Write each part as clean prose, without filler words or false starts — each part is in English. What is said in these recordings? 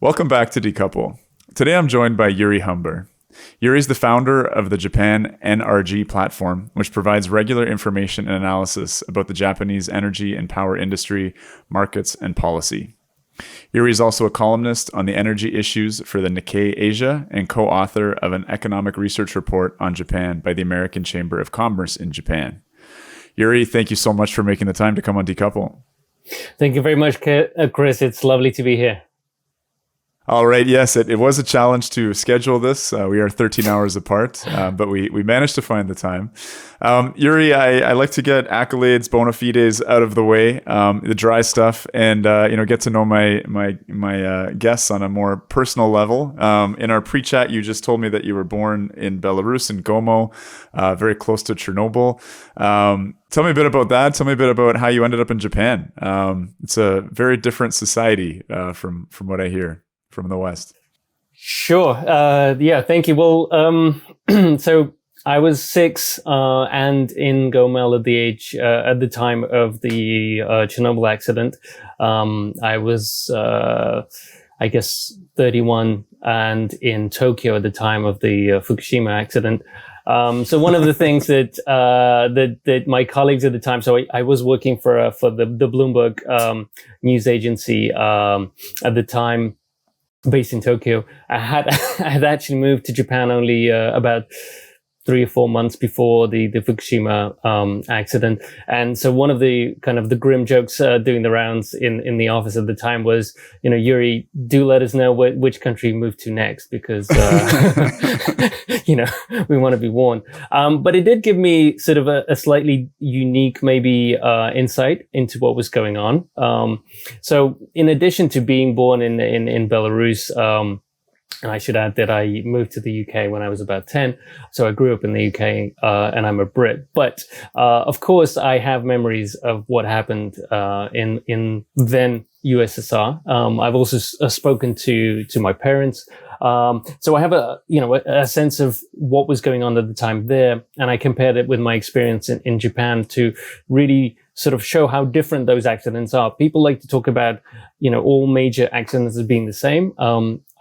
Welcome back to Decouple. Today I'm joined by Yuriy Humber. Yuriy is the founder of the Japan NRG platform, which provides regular information and analysis about the Japanese energy and power industry, markets, and policy. Yuriy is also a columnist on the energy issues for the Nikkei Asia and co-author of an economic research report on Japan by the American Chamber of Commerce in Japan. Yuriy, thank you so much for making the time to come on Decouple. Thank you very much, Chris. It's lovely to be here. All right. Yes, it was a challenge to schedule this. We are 13 hours apart, but we managed to find the time. Yuriy, I like to get accolades, bona fides out of the way, the dry stuff, and get to know my guests on a more personal level. In our pre-chat, you just told me that you were born in Belarus, in Gomo, very close to Chernobyl. Tell me a bit about that. Tell me a bit about how you ended up in Japan. It's a very different society from what I hear from the West. Sure. Thank you. Well, so I was 6 and in Gomel at the time of the Chernobyl accident. I was, 31 and in Tokyo at the time of the Fukushima accident. So one of the things that my colleagues at the time, so I was working for the Bloomberg news agency at the time, based in Tokyo. I had actually moved to Japan only about 3 or 4 months before the Fukushima accident. And so one of the kind of the grim jokes doing the rounds in the office at the time was, Yuriy, do let us know which country you move to next, because we want to be warned. But it did give me sort of a slightly unique maybe insight into what was going on. So in addition to being born in Belarus, and I should add that I moved to the UK when I was about 10. So I grew up in the UK, and I'm a Brit. But, of course, I have memories of what happened, in then USSR. I've also spoken to my parents. So I have a sense of what was going on at the time there. And I compared it with my experience in Japan to really sort of show how different those accidents are. People like to talk about, all major accidents as being the same.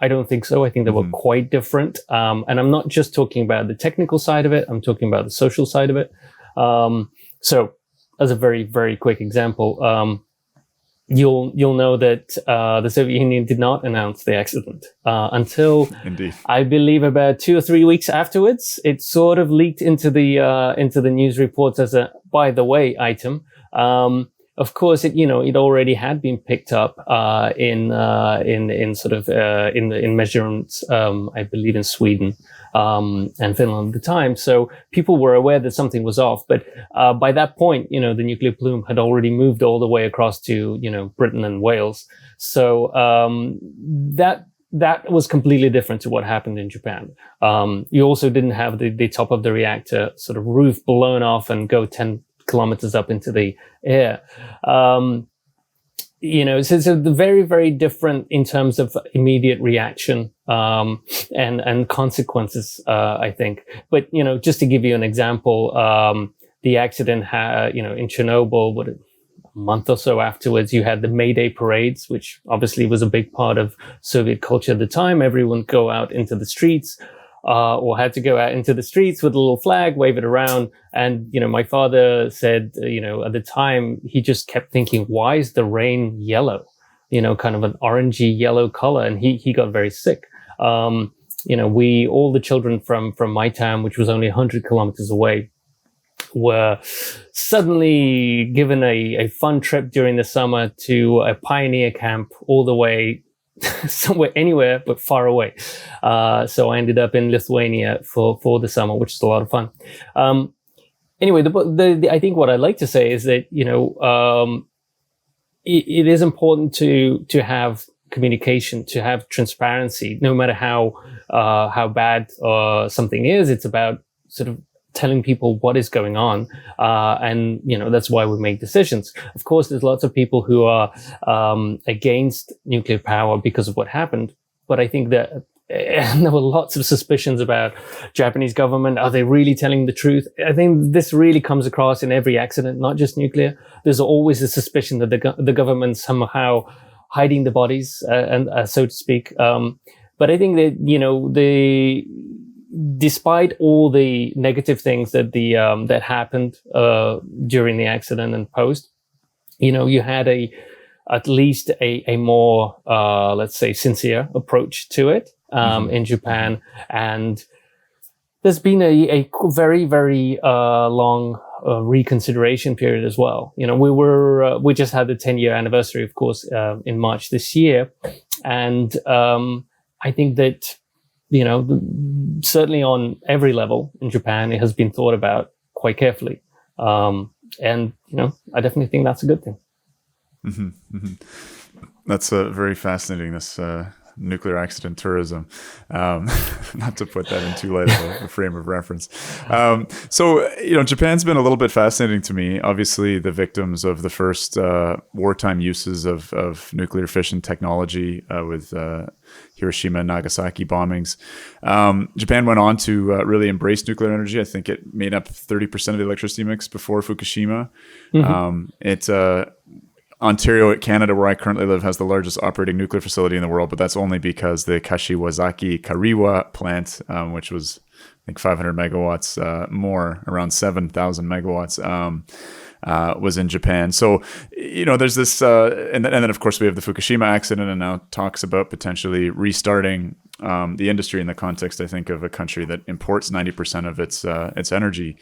I don't think so. I think they were quite different. And I'm not just talking about the technical side of it. I'm talking about the social side of it. So as a very, very quick example, you'll know that the Soviet Union did not announce the accident until, Indeed, I believe, about 2 or 3 weeks afterwards. It sort of leaked into the news reports as a by the way item. Of course, it already had been picked up in measurements, I believe, in Sweden and Finland at the time. So people were aware that something was off. But by that point, the nuclear plume had already moved all the way across to Britain and Wales. So that was completely different to what happened in Japan. You also didn't have the top of the reactor sort of roof blown off and go 10 kilometers up into the air. So it's very, very different in terms of immediate reaction, and consequences, I think. But, just to give you an example, the accident in Chernobyl, a month or so afterwards, you had the May Day parades, which obviously was a big part of Soviet culture at the time. Everyone go out into the streets, or had to go out into the streets with a little flag, wave it around. And, my father said, at the time, he just kept thinking, why is the rain yellow? Kind of an orangey yellow color. And he got very sick. All the children from my town, which was only 100 kilometers away, were suddenly given a fun trip during the summer to a pioneer camp all the way anywhere but far away. So I ended up in Lithuania for the summer, which is a lot of fun. Anyway, I think what I'd like to say is that, it is important to have communication, to have transparency, no matter how bad something is. It's about sort of telling people what is going on. And, that's why we make decisions. Of course, there's lots of people who are against nuclear power because of what happened. But I think that there were lots of suspicions about Japanese government. Are they really telling the truth? I think this really comes across in every accident, not just nuclear. There's always a suspicion that the government somehow hiding the bodies, and so to speak. But I think that, despite all the negative things that that happened during the accident and post, you had at least a more, let's say, sincere approach to it in Japan. And there's been a very, very long reconsideration period as well. We just had the 10-year anniversary, of course, in March this year. And I think that, certainly on every level in Japan, it has been thought about quite carefully. And, I definitely think that's a good thing. That's very fascinating, this nuclear accident tourism. Not to put that in too light of a frame of reference. So, Japan's been a little bit fascinating to me. Obviously, the victims of the first wartime uses of nuclear fission technology with Hiroshima and Nagasaki bombings. Japan went on to really embrace nuclear energy. I think it made up 30% of the electricity mix before Fukushima. Ontario, Canada, where I currently live, has the largest operating nuclear facility in the world, but that's only because the Kashiwazaki Kariwa plant, which was, I think, 500 megawatts more, around 7,000 megawatts, was in Japan. So, there's this, and then of course we have the Fukushima accident, and now talks about potentially restarting the industry in the context, I think, of a country that imports 90% of its energy.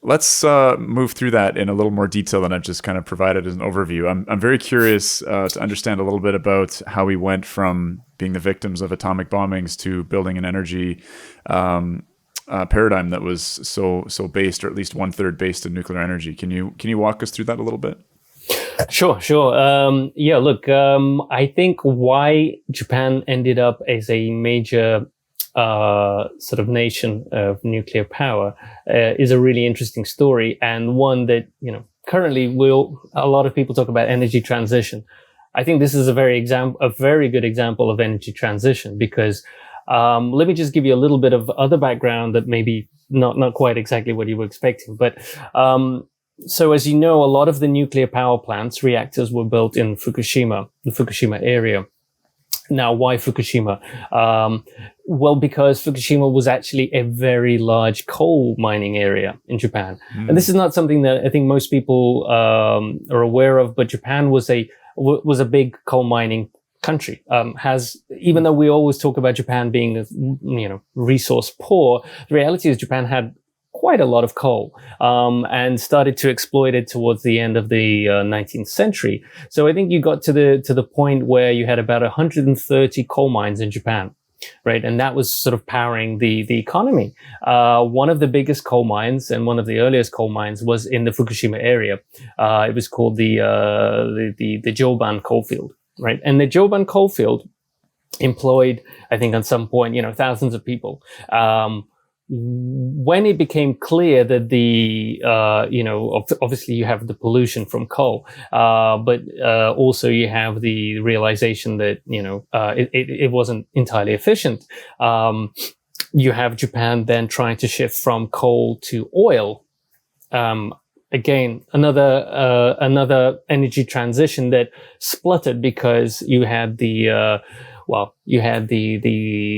Let's move through that in a little more detail than I've just kind of provided as an overview. I'm very curious to understand a little bit about how we went from being the victims of atomic bombings to building an energy paradigm that was so based, or at least 1/3 based in nuclear energy. Can you walk us through that a little bit? Sure. Yeah, look, I think why Japan ended up as a major sort of nation of nuclear power is a really interesting story, and one that, currently a lot of people talk about energy transition. I think this is a very good example of energy transition, because let me just give you a little bit of other background that maybe not quite exactly what you were expecting. But so as you know, a lot of the nuclear power plants, reactors, were built in Fukushima, the Fukushima area. Now, why Fukushima? Well, because Fukushima was actually a very large coal mining area in Japan. And this is not something that I think most people are aware of, but Japan was a big coal mining country. Even though we always talk about Japan being, resource poor, the reality is Japan had quite a lot of coal, and started to exploit it towards the end of the 19th century. So I think you got to the point where you had about 130 coal mines in Japan, right? And that was sort of powering the economy. One of the biggest coal mines and one of the earliest coal mines was in the Fukushima area. It was called the Joban coalfield, right? And the Joban coalfield employed, I think, at some point, thousands of people. When it became clear that obviously you have the pollution from coal, but also you have the realization that, it wasn't entirely efficient. You have Japan then trying to shift from coal to oil. Again, another energy transition that spluttered, because you had the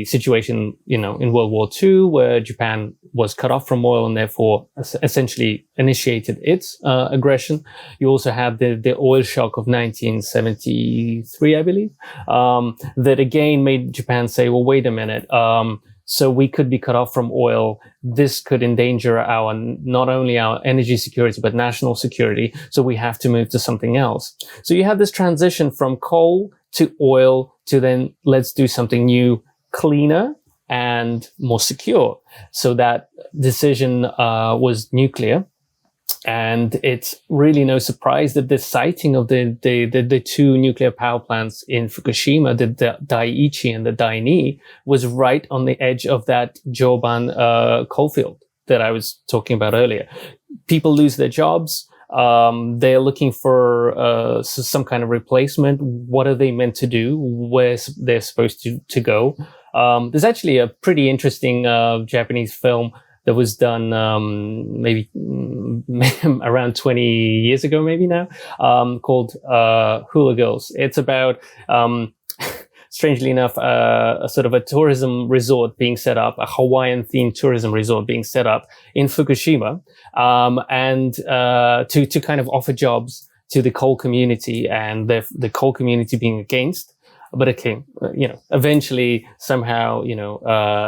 situation, in World War II, where Japan was cut off from oil and therefore essentially initiated its aggression. You also have the oil shock of 1973, I believe, that again made Japan say, well, wait a minute. So we could be cut off from oil. This could endanger not only our energy security, but national security. So we have to move to something else. So you have this transition from coal to oil to then let's do something new, cleaner and more secure. So that decision was nuclear. And it's really no surprise that the siting of the two nuclear power plants in Fukushima, the Daiichi and the Daini, was right on the edge of that Joban coalfield that I was talking about earlier. People lose their jobs. They're looking for some kind of replacement. What are they meant to do? Where they're supposed to go? There's actually a pretty interesting Japanese film that was done maybe around 20 years ago, maybe now, called Hula Girls. It's about strangely enough, a sort of a tourism resort being set up, a Hawaiian-themed tourism resort being set up in Fukushima, and to kind of offer jobs to the coal community, and the coal community being against. But okay, eventually somehow,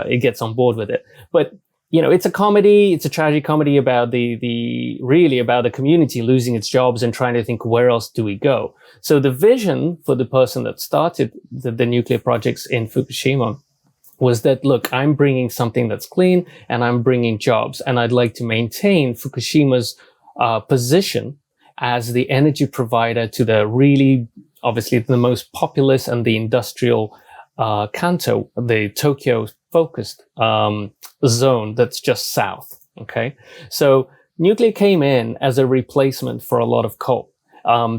it gets on board with it. But it's a comedy. It's a tragic comedy about really about the community losing its jobs and trying to think, where else do we go? So the vision for the person that started the nuclear projects in Fukushima was that, look, I'm bringing something that's clean and I'm bringing jobs, and I'd like to maintain Fukushima's position as the energy provider to the really, obviously, the most populous and the industrial Kanto, the Tokyo-focused zone that's just south. Okay, so nuclear came in as a replacement for a lot of coal.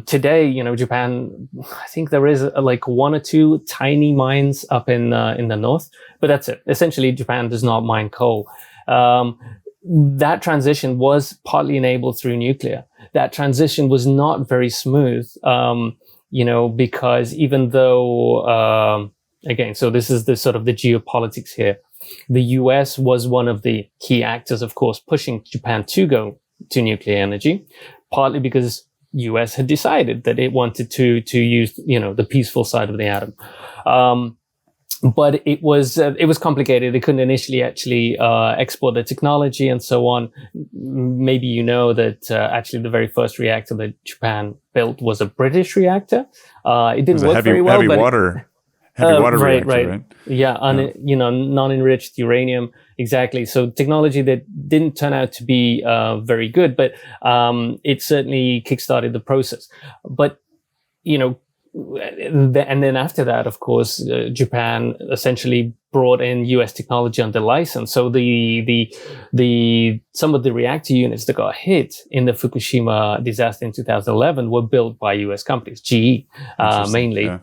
Today, Japan, I think there is like one or two tiny mines up in the north, but that's it. Essentially, Japan does not mine coal. That transition was partly enabled through nuclear. That transition was not very smooth, because even though, again, so this is the sort of the geopolitics here. The US was one of the key actors, of course, pushing Japan to go to nuclear energy, partly because US had decided that it wanted to use, the peaceful side of the atom. But it was complicated. They couldn't initially actually export the technology and so on. Maybe that actually the very first reactor that Japan built was a British reactor. It didn't work very well. Heavy water reactor, right? Yeah, non-enriched uranium, exactly. So technology that didn't turn out to be very good, but it certainly kickstarted the process. But and then after that, of course, Japan essentially brought in U.S. technology under license. So some of the reactor units that got hit in the Fukushima disaster in 2011 were built by U.S. companies, GE mainly. Yeah.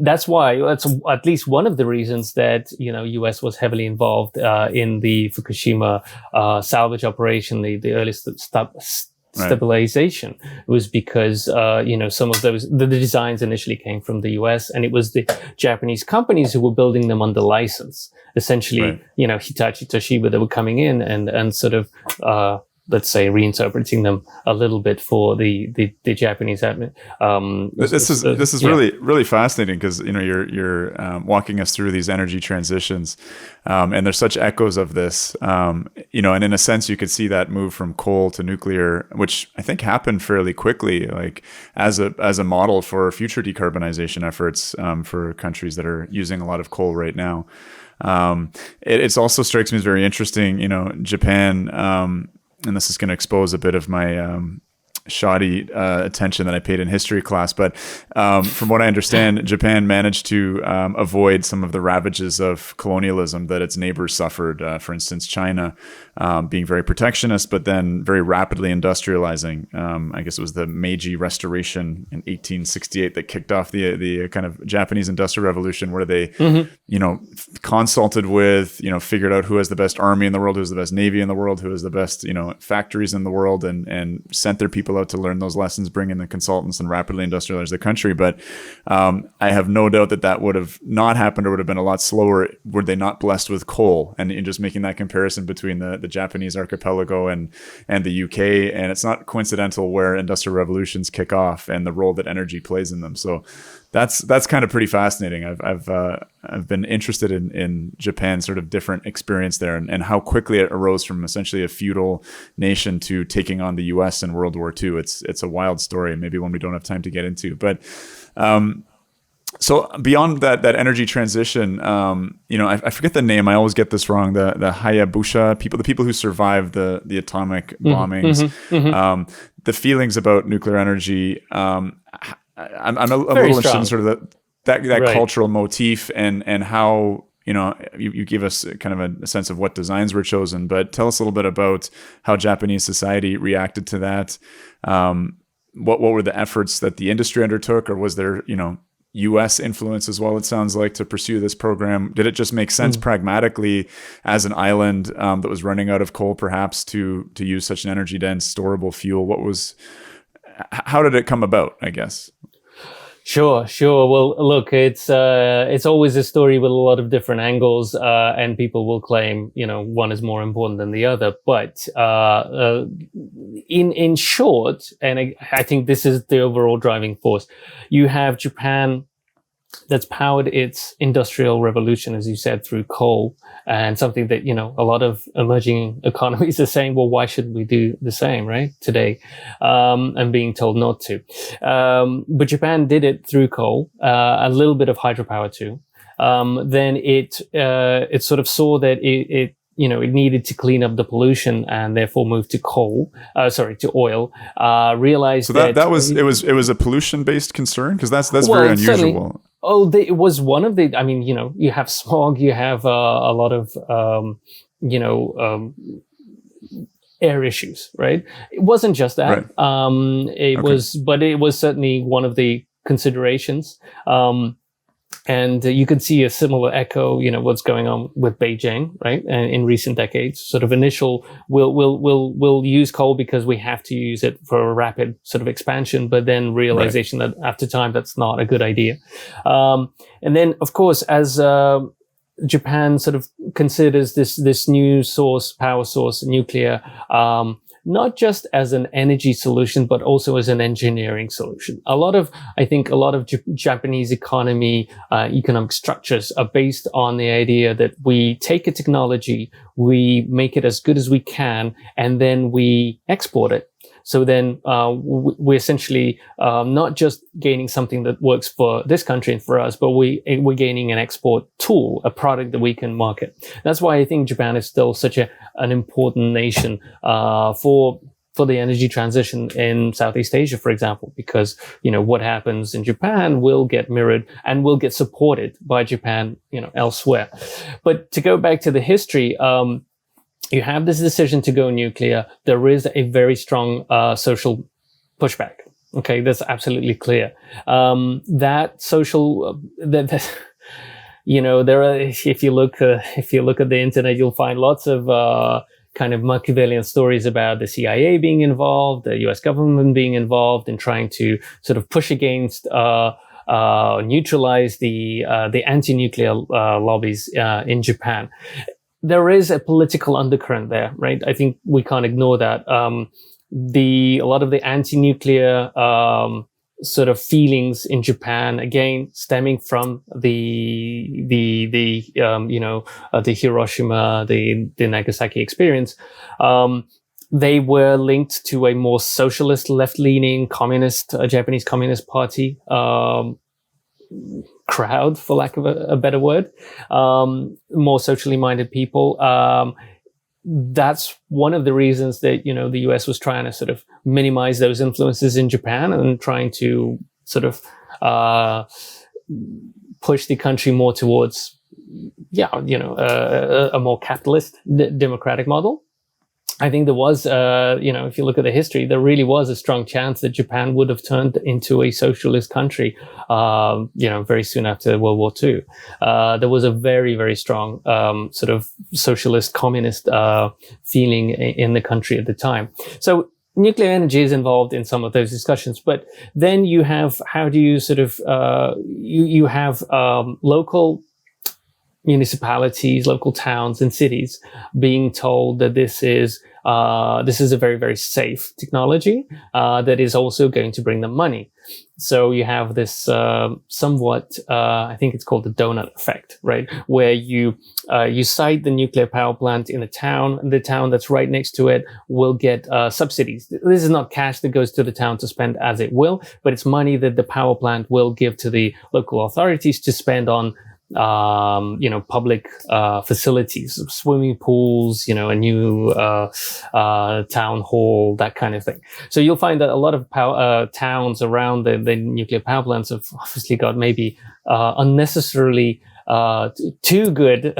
That's at least one of the reasons that U.S. was heavily involved in the Fukushima salvage operation, the early stabilization. Was because some of the designs initially came from the US, and it was the Japanese companies who were building them under license. Essentially, Hitachi, Toshiba, they were coming in and sort of let's say reinterpreting them a little bit for the Japanese admin. This is really fascinating, because you're walking us through these energy transitions, and there's such echoes of this. And in a sense, you could see that move from coal to nuclear, which I think happened fairly quickly, like as a model for future decarbonization efforts for countries that are using a lot of coal right now. It also strikes me as very interesting. Japan. And this is going to expose a bit of my shoddy attention that I paid in history class. But from what I understand, Japan managed to avoid some of the ravages of colonialism that its neighbors suffered. For instance, China being very protectionist, but then very rapidly industrializing. I guess it was the Meiji Restoration in 1868 that kicked off the kind of Japanese Industrial Revolution, where they, consulted with, figured out who has the best army in the world, who has the best navy in the world, who has the best, factories in the world, and sent their people out to learn those lessons, bring in the consultants, and rapidly industrialize the country. But I have no doubt that would have not happened, or would have been a lot slower were they not blessed with coal. And in just making that comparison between the Japanese archipelago and the UK, and it's not coincidental where industrial revolutions kick off and the role that energy plays in them. So that's kind of pretty fascinating. I've been interested in Japan's sort of different experience there, and how quickly it arose from essentially a feudal nation to taking on the US in World War II. It's a wild story, maybe one we don't have time to get into. But so beyond that energy transition, I forget the name. I always get this wrong. The Hayabusa people, the people who survived the atomic bombings, the feelings about nuclear energy. I'm a little interested in sort of that right. cultural motif and how, you give us kind of a sense of what designs were chosen, but tell us a little bit about how Japanese society reacted to that. What were the efforts that the industry undertook, or was there, U.S. influence as well, it sounds like, to pursue this program? Did it just make sense pragmatically as an island that was running out of coal, perhaps, to use such an energy-dense, storable fuel? How did it come about, I guess? Sure. Well, look, it's always a story with a lot of different angles, and people will claim, one is more important than the other. But in short, and I think this is the overall driving force, you have Japan that's powered its industrial revolution, as you said, through coal, and something that, a lot of emerging economies are saying, well, why should we do the same, right, today, and being told not to. But Japan did it through coal, a little bit of hydropower too. Then it sort of saw that it needed to clean up the pollution and therefore moved to to oil. Realized that was a pollution-based concern, because that's very unusual. It was one of the. I mean, you have smog, you have a lot of air issues, right? It wasn't just that. Right. But it was certainly one of the considerations. And you can see a similar echo, what's going on with Beijing, right? And in recent decades, sort of initial, we'll use coal because we have to use it for a rapid sort of expansion, but then realization that after time, that's not a good idea. And then, of course, as Japan sort of considers this new power source, nuclear, not just as an energy solution, but also as an engineering solution. I think a lot of Japanese economic structures are based on the idea that we take a technology, we make it as good as we can, and then we export it. So then we're essentially not just gaining something that works for this country and for us, but we're gaining an export tool, a product that we can market. That's why I think Japan is still such an important nation for the energy transition in Southeast Asia, for example, because what happens in Japan will get mirrored and will get supported by Japan elsewhere. But to go back to the history, you have this decision to go nuclear. There is a very strong social pushback. Okay, that's absolutely clear. That social, there are. If you look at the internet, you'll find lots of kind of Machiavellian stories about the CIA being involved, the U.S. government being involved in trying to sort of push against, neutralize the anti-nuclear lobbies in Japan. There is a political undercurrent there, right? I think we can't ignore that. A lot of the anti-nuclear sort of feelings in Japan, again, stemming from the Hiroshima, the Nagasaki experience, they were linked to a more socialist, left-leaning, Japanese Communist Party crowd, for lack of a better word, more socially minded people. That's one of the reasons that, the US was trying to sort of minimize those influences in Japan and trying to sort of push the country more towards, a more capitalist, democratic model. I think there was, if you look at the history, there really was a strong chance that Japan would have turned into a socialist country, very soon after World War II. There was a very, very strong sort of socialist, communist feeling in the country at the time. So nuclear energy is involved in some of those discussions. But then you have, how do you sort of, you have local municipalities, local towns and cities being told that this is a very, very safe technology that is also going to bring them money. So you have this somewhat, I think it's called the donut effect, right? Where you site the nuclear power plant in a town, and the town that's right next to it will get subsidies. This is not cash that goes to the town to spend as it will, but it's money that the power plant will give to the local authorities to spend on public facilities, swimming pools, a new town hall, that kind of thing. So you'll find that a lot of towns around the nuclear power plants have obviously got maybe unnecessarily too good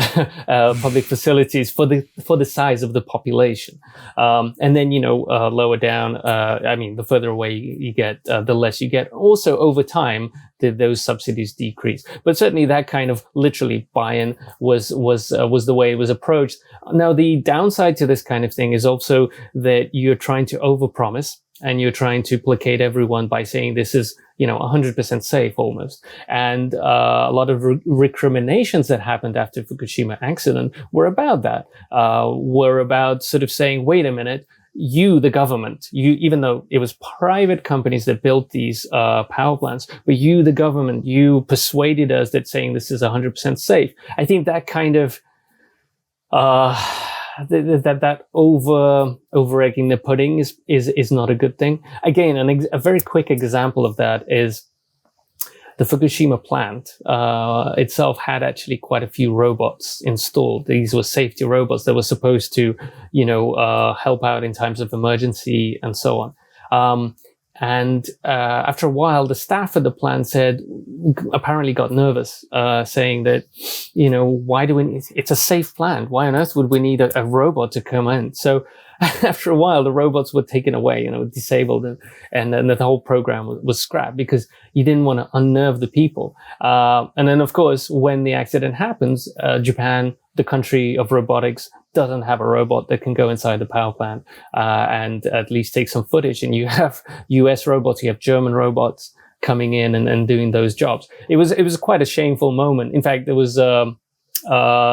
public facilities for the size of the population. And then, lower down, the further away you get, the less you get. Also, over time, those subsidies decrease. But certainly that kind of literally buy-in was the way it was approached. Now, the downside to this kind of thing is also that you're trying to overpromise, and you're trying to placate everyone by saying this is, 100% safe almost. And a lot of recriminations that happened after Fukushima accident were about that, were about sort of saying, wait a minute, you, the government, even though it was private companies that built these power plants, but you, the government, you persuaded us that saying this is 100% safe. I think that kind of that over egging the pudding is not a good thing. Again, a very quick example of that is the Fukushima plant itself had actually quite a few robots installed. These were safety robots that were supposed to, help out in times of emergency and so on. And after a while, the staff at the plant apparently got nervous, saying that, why do we need, it's a safe plant. Why on earth would we need a robot to come in? So after a while, the robots were taken away, disabled, and then the whole program was scrapped because you didn't want to unnerve the people. And then, of course, when the accident happens, Japan, the country of robotics, doesn't have a robot that can go inside the power plant and at least take some footage. And you have US robots, you have German robots coming in and doing those jobs. It was quite a shameful moment. In fact, there was a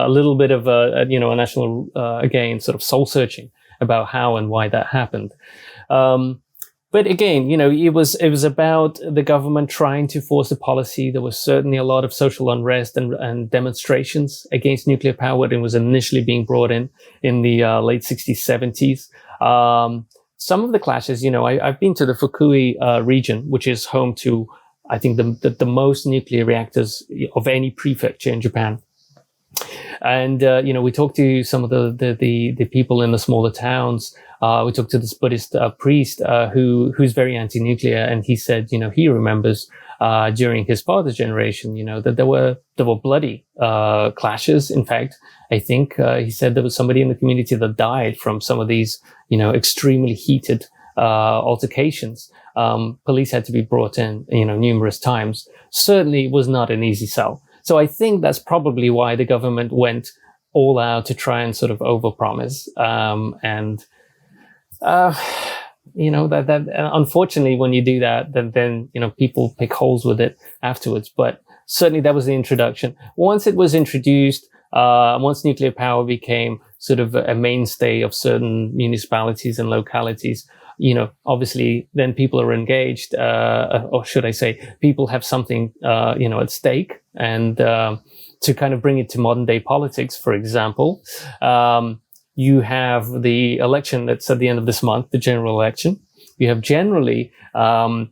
little bit of a national again sort of soul searching about how and why that happened. But again, it was about the government trying to force a policy. There was certainly a lot of social unrest and demonstrations against nuclear power when it was initially being brought in the late 60s, 70s. Some of the clashes, I've been to the Fukui region, which is home to, I think, the most nuclear reactors of any prefecture in Japan. And, we talked to some of the people in the smaller towns. We talked to this Buddhist priest who's very anti-nuclear, and he said, he remembers during his father's generation, that there were bloody clashes. In fact, I think he said there was somebody in the community that died from some of these, extremely heated altercations. Police had to be brought in, numerous times. Certainly, it was not an easy sell. So I think that's probably why the government went all out to try and sort of overpromise. That unfortunately, when you do that, then people pick holes with it afterwards. But certainly that was the introduction. Once it was introduced, once nuclear power became sort of a mainstay of certain municipalities and localities, obviously then people are engaged, or should I say, people have something, at stake. And to kind of bring it to modern day politics, for example, you have the election that's at the end of this month, the general election. You have generally, the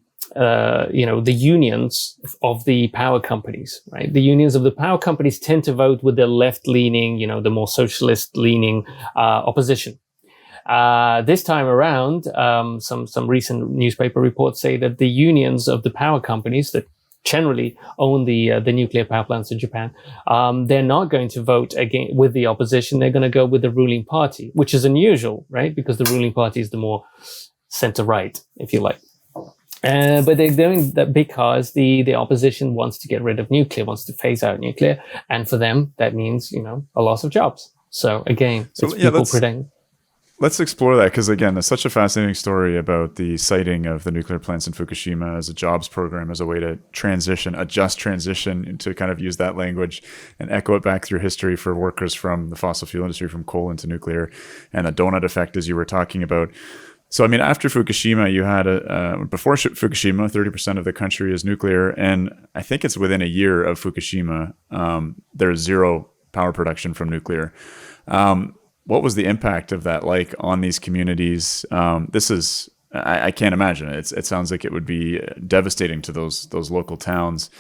unions of the power companies, right? The unions of the power companies tend to vote with the left-leaning, the more socialist-leaning opposition. This time around, some recent newspaper reports say that the unions of the power companies that generally own the nuclear power plants in Japan, they're not going to vote again with the opposition. They're going to go with the ruling party, which is unusual, right? Because the ruling party is the more center-right, if you like. But they're doing that because the opposition wants to get rid of nuclear, wants to phase out nuclear. And for them, that means, a loss of jobs. So again, it's people pretending. Let's explore that, because again, it's such a fascinating story about the siting of the nuclear plants in Fukushima as a jobs program, as a way to a just transition, to kind of use that language and echo it back through history for workers from the fossil fuel industry, from coal into nuclear, and the donut effect, as you were talking about. So, after Fukushima, you had before Fukushima, 30% of the country is nuclear. And I think it's within a year of Fukushima, there's zero power production from nuclear. What was the impact of that like on these communities? I can't imagine it. It sounds like it would be devastating to those local towns.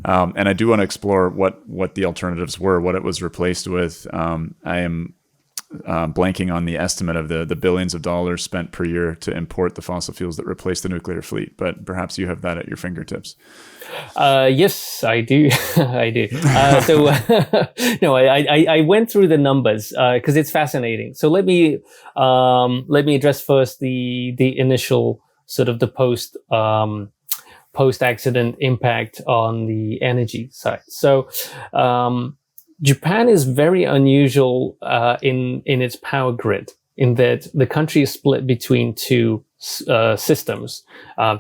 And I do want to explore what the alternatives were, what it was replaced with. I am blanking on the estimate of the billions of dollars spent per year to import the fossil fuels that replace the nuclear fleet, but perhaps you have that at your fingertips. Yes, I do. I do. No, I went through the numbers because it's fascinating. So let me address first the initial sort of the post accident impact on the energy side. So Japan is very unusual in its power grid, in that the country is split between two systems,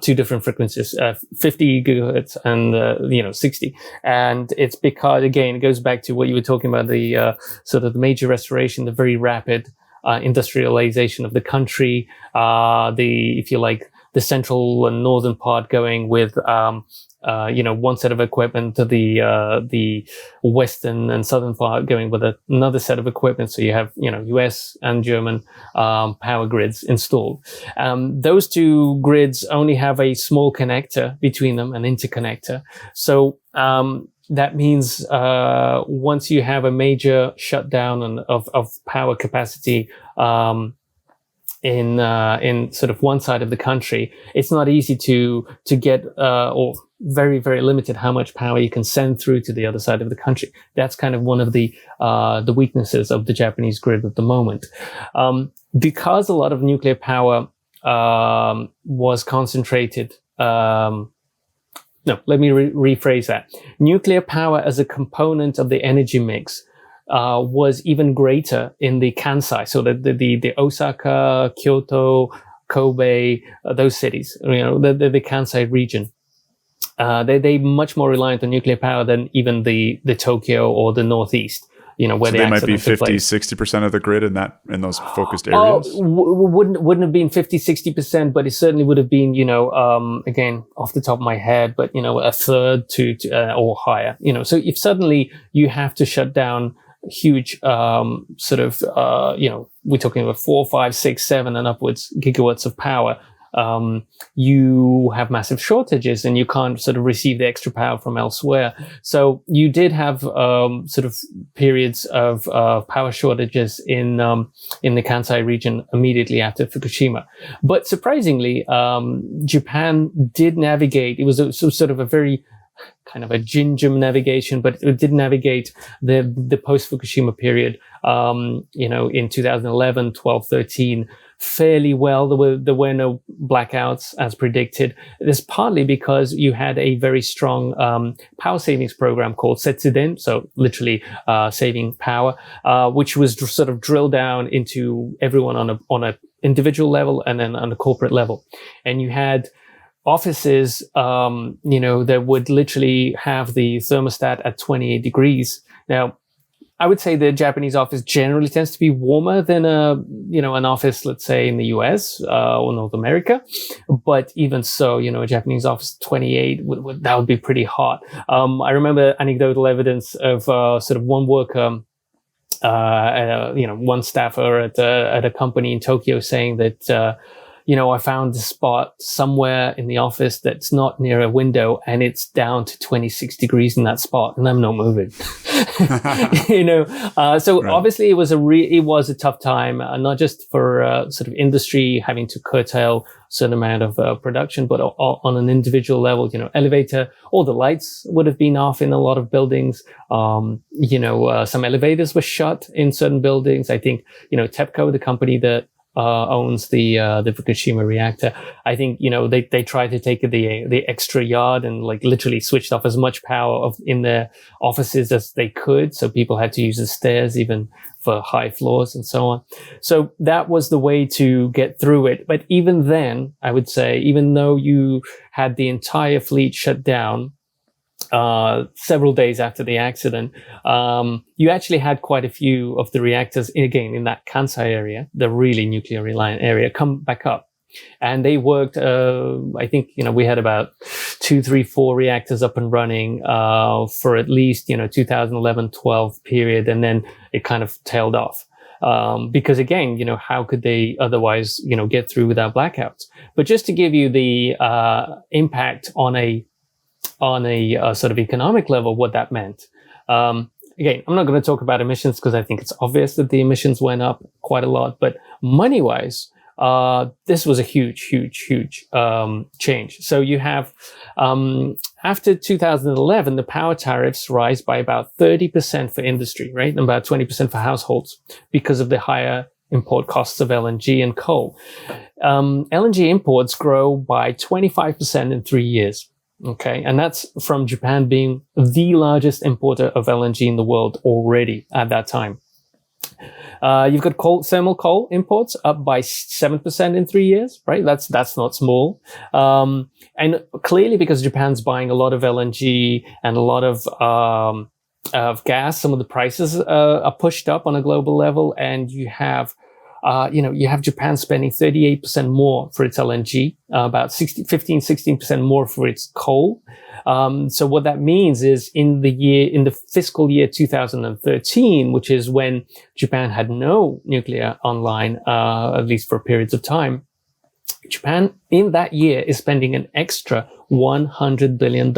two different frequencies, 50 gigahertz and 60. And it's because, again, it goes back to what you were talking about, the sort of the major restoration, the very rapid industrialization of the country, if you like, the central and northern part going with one set of equipment, to the western and southern part going with another set of equipment. So you have, US and German power grids installed. Those two grids only have a small connector between them, an interconnector. So that means once you have a major shutdown of power capacity in sort of one side of the country, it's not easy to get or very, very limited how much power you can send through to the other side of the country. That's kind of one of the weaknesses of the Japanese grid at the moment. Because a lot of nuclear power was concentrated. No, let me rephrase that. Nuclear power as a component of the energy mix was even greater in the Kansai, so the Osaka, Kyoto, Kobe, those cities, the Kansai region. They much more reliant on nuclear power than even the Tokyo or the Northeast, where so they might be 50-60% of the grid in those focused areas. Wouldn't have been 50-60%, but it certainly would have been, again, off the top of my head, but a third to or higher. So if suddenly you have to shut down huge we're talking about 4, 5, 6, 7 and upwards gigawatts of power, you have massive shortages and you can't sort of receive the extra power from elsewhere. So you did have sort of periods of power shortages in the Kansai region immediately after Fukushima. But surprisingly, Japan did navigate. It was sort of a very kind of a gingerm navigation, but it did navigate the post-Fukushima period, in 2011, 12, 13, fairly well. There were no blackouts as predicted. This partly because you had a very strong power savings program called Setsuden, so literally saving power, which was sort of drilled down into everyone on a individual level and then on a corporate level. And you had offices, that would literally have the thermostat at 28 degrees. Now, I would say the Japanese office generally tends to be warmer than an office, let's say, in the US or North America. But even so, a Japanese office 28 that would be pretty hot. I remember anecdotal evidence of sort of one worker, one staffer at a company in Tokyo saying that, I found a spot somewhere in the office that's not near a window and it's down to 26 degrees in that spot and I'm not moving. So right. Obviously it was a tough time, not just for sort of industry having to curtail a certain amount of production, but on an individual level, elevator, all the lights would have been off in a lot of buildings. Some elevators were shut in certain buildings. I think, TEPCO, the company that owns the Fukushima reactor, I think, they tried to take the extra yard and like literally switched off as much power in their offices as they could. So people had to use the stairs even for high floors and so on. So that was the way to get through it. But even then, I would say, even though you had the entire fleet shut down, several days after the accident, you actually had quite a few of the reactors, again, in that Kansai area, the really nuclear reliant area, come back up. And they worked, I think, we had about 2, 3, 4 reactors up and running, for at least, 2011-12 period. And then it kind of tailed off. Because again, how could they otherwise, get through without blackouts? But just to give you the, impact on a sort of economic level, what that meant. again, I'm not going to talk about emissions because I think it's obvious that the emissions went up quite a lot. But money-wise, this was a huge change. So you have, after 2011, the power tariffs rise by about 30% for industry, right? And about 20% for households because of the higher import costs of LNG and coal. LNG imports grow by 25% in 3 years. Okay. And that's from Japan being the largest importer of LNG in the world already at that time. You've got thermal coal imports up by 7% in 3 years, right? That's not small. And clearly because Japan's buying a lot of LNG and a lot of gas, some of the prices are pushed up on a global level. And you have Japan spending 38% more for its LNG, about 16% more for its coal. So what that means is in the fiscal year 2013, which is when Japan had no nuclear online, at least for periods of time, Japan in that year is spending an extra $100 billion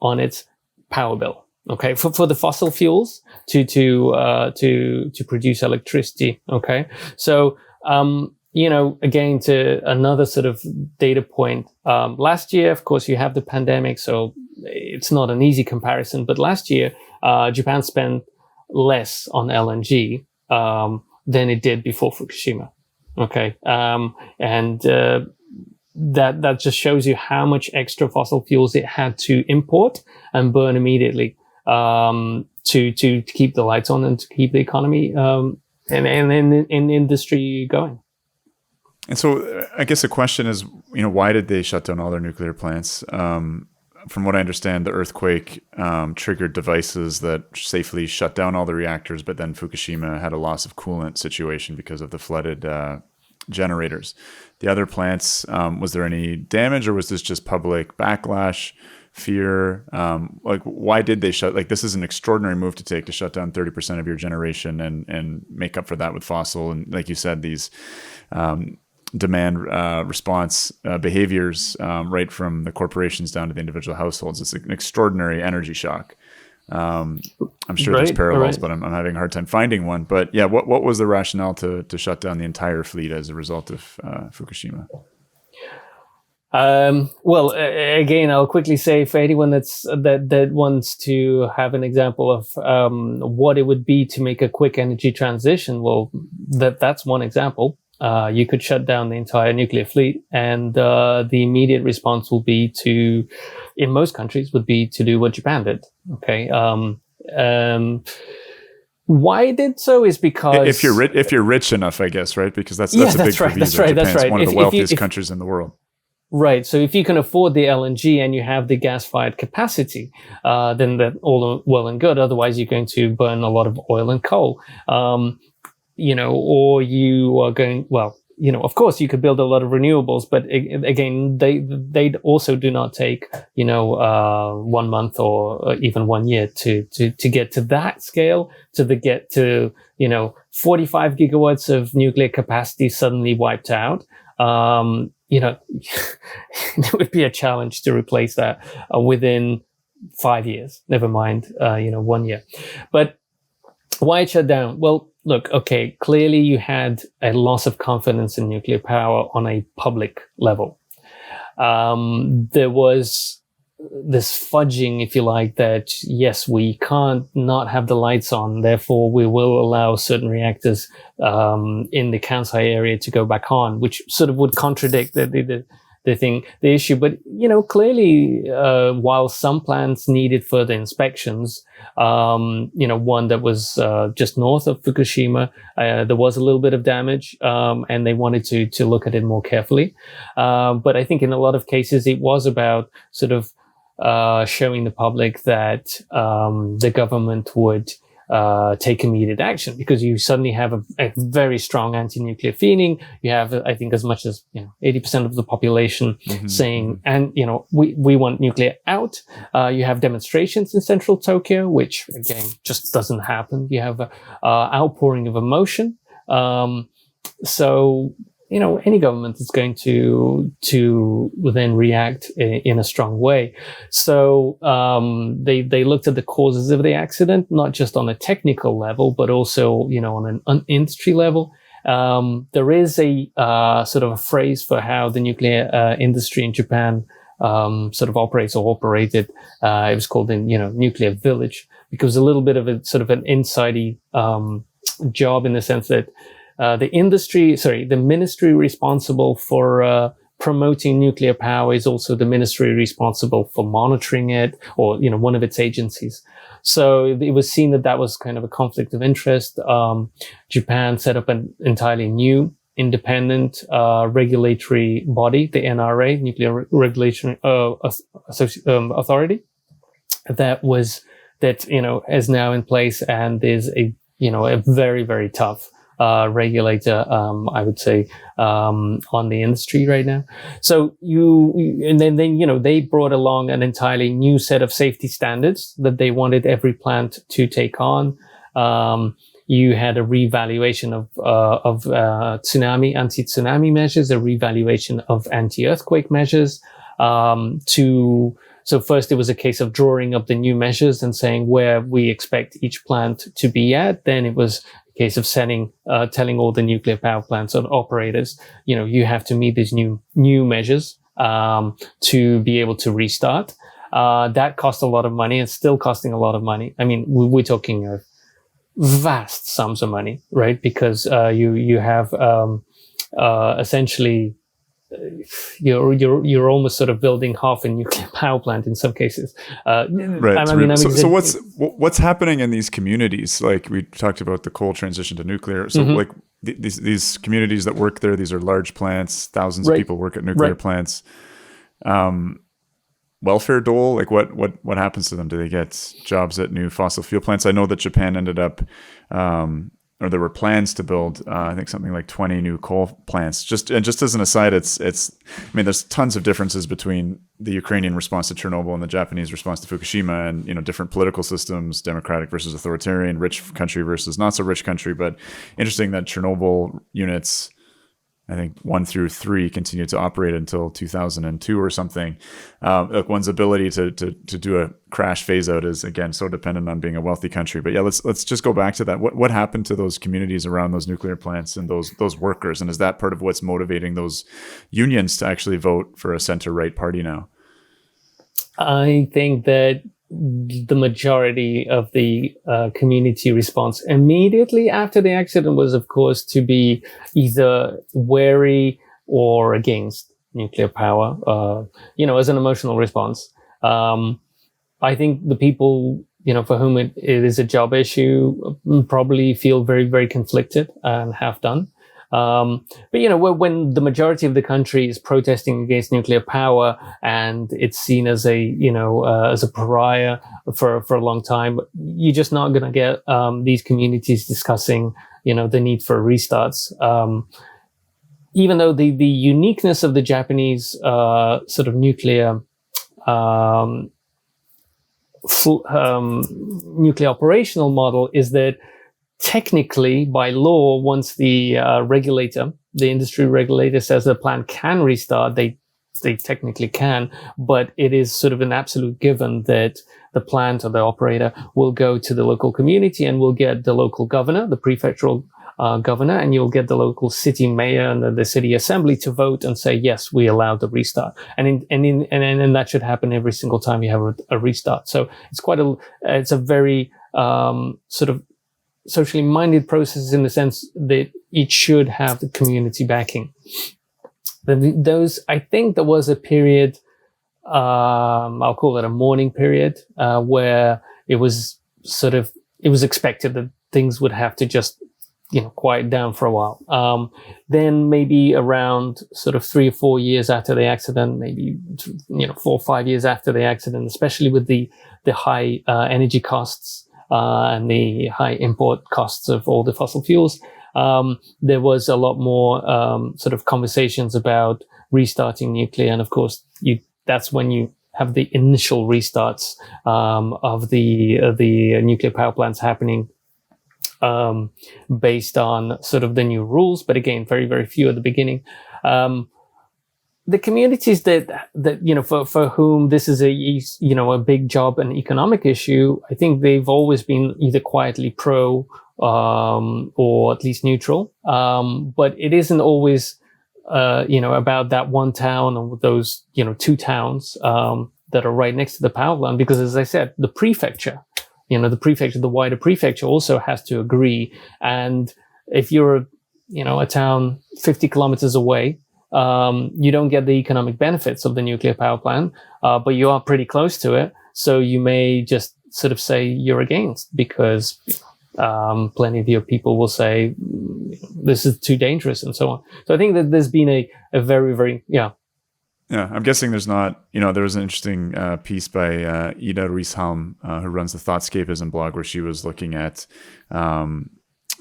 on its power bill. Okay, for the fossil fuels to produce electricity. Okay, so again, to another sort of data point. Last year, of course, you have the pandemic, so it's not an easy comparison. But last year, Japan spent less on LNG than it did before Fukushima. Okay, and that just shows you how much extra fossil fuels it had to import and burn immediately. To keep the lights on and to keep the economy and in industry going. And so I guess the question is, why did they shut down all their nuclear plants? From what I understand, the earthquake triggered devices that safely shut down all the reactors, but then Fukushima had a loss of coolant situation because of the flooded generators. The other plants, was there any damage, or was this just public backlash? Fear, why did they shut? This is an extraordinary move to take, to shut down 30% of your generation and make up for that with fossil. And like you said, these demand response behaviors, right from the corporations down to the individual households. It's an extraordinary energy shock. I'm sure there's parallels, but I'm having a hard time finding one. But yeah, what was the rationale to shut down the entire fleet as a result of Fukushima? Well, again, I'll quickly say for anyone that wants to have an example of what it would be to make a quick energy transition. Well, that's one example. You could shut down the entire nuclear fleet, and the immediate response will be in most countries, would be to do what Japan did. Okay. Why I did so is because if you're rich enough, I guess, right? Because that's a big right. That's right. Japan's one of the wealthiest countries in the world. Right. So if you can afford the LNG and you have the gas-fired capacity, then that's all well and good. Otherwise, you're going to burn a lot of oil and coal. Or you are going, of course you could build a lot of renewables, but again, they also do not take, 1 month or even 1 year to get to that scale, get to 45 gigawatts of nuclear capacity suddenly wiped out. It would be a challenge to replace that within 5 years, never mind, 1 year. But why it shut down? Well, look, okay, clearly you had a loss of confidence in nuclear power on a public level. There was this fudging, if you like, that yes, we can't not have the lights on, therefore we will allow certain reactors in the Kansai area to go back on, which sort of would contradict the issue. But clearly, while some plants needed further inspections, one that was just north of Fukushima, there was a little bit of damage, and they wanted to look at it more carefully. But I think in a lot of cases, it was about sort of showing the public that the government would take immediate action, because you suddenly have a very strong anti-nuclear feeling. You have, I think, as much as 80% of the population saying, and we want nuclear out. You have demonstrations in central Tokyo, which again just doesn't happen. You have a outpouring of emotion. So any government is going to then react in a strong way. So they looked at the causes of the accident, not just on a technical level, but also on an industry level. There is a sort of a phrase for how the nuclear industry in Japan sort of operates or operated. It was called the nuclear village, because a little bit of a sort of an insidey job, in the sense that the ministry responsible for promoting nuclear power is also the ministry responsible for monitoring it, or one of its agencies. So it was seen that was kind of a conflict of interest. Japan set up an entirely new independent regulatory body, the NRA, Nuclear Regulation Authority, that is now in place, and is a very, very tough regulator, I would say, on the industry right now. So and then they brought along an entirely new set of safety standards that they wanted every plant to take on. You had a revaluation of anti-tsunami measures, a revaluation of anti-earthquake measures. So first it was a case of drawing up the new measures and saying where we expect each plant to be at. Then it was a case of telling all the nuclear power plants and operators, you have to meet these new measures to be able to restart. That cost a lot of money, and still costing a lot of money. I mean, we're talking of vast sums of money, right? Because you have essentially you're almost sort of building half a nuclear power plant in some cases. Right. So what's happening in these communities? Like we talked about the coal transition to nuclear. So like these communities that work there, these are large plants. Thousands of people work at nuclear plants. Welfare dole, like what happens to them? Do they get jobs at new fossil fuel plants? I know that Japan ended up, or there were plans to build, I think something like 20 new coal plants. Just as an aside, there's tons of differences between the Ukrainian response to Chernobyl and the Japanese response to Fukushima, and different political systems, democratic versus authoritarian, rich country versus not so rich country. But interesting that Chernobyl units, I think 1 through 3, continued to operate until 2002 or something. One's ability to do a crash phase out is, again, so dependent on being a wealthy country. But yeah, let's just go back to that. What happened to those communities around those nuclear plants and those workers? And is that part of what's motivating those unions to actually vote for a center-right party now? I think that the majority of the community response immediately after the accident was, of course, to be either wary or against nuclear power, as an emotional response. I think the people, for whom it is a job issue probably feel very, very conflicted and have done. But when the majority of the country is protesting against nuclear power and it's seen as as a pariah for a long time, you're just not going to get these communities discussing the need for restarts. Even though the uniqueness of the Japanese sort of nuclear nuclear operational model is that technically, by law, once the industry regulator says the plant can restart, they technically can, but it is sort of an absolute given that the plant or the operator will go to the local community and will get the local governor, the prefectural governor, and you'll get the local city mayor and the city assembly to vote and say, yes, we allow the restart. And that should happen every single time you have a restart. So it's a very sort of socially minded process in the sense that it should have the community backing. I think there was a period, I'll call it a mourning period, where it was expected that things would have to just, quiet down for a while. Then maybe around sort of 3 or 4 years after the accident, maybe, 4 or 5 years after the accident, especially with the high energy costs, and the high import costs of all the fossil fuels, there was a lot more sort of conversations about restarting nuclear. And of course, that's when you have the initial restarts of the nuclear power plants happening based on sort of the new rules, but again, very, very few at the beginning. The communities that for whom this is a big job and economic issue, I think they've always been either quietly pro or at least neutral. But it isn't always about that one town or those two towns that are right next to the power plant, because as I said, the prefecture, the wider prefecture also has to agree. And if you're a town 50 kilometers away, you don't get the economic benefits of the nuclear power plant, but you are pretty close to it. So you may just sort of say you're against, because plenty of your people will say this is too dangerous and so on. So I think that there's been a very, very, Yeah, I'm guessing there's not, there was an interesting piece by Yuriy Humber, who runs the Thoughtscapism blog, where she was looking at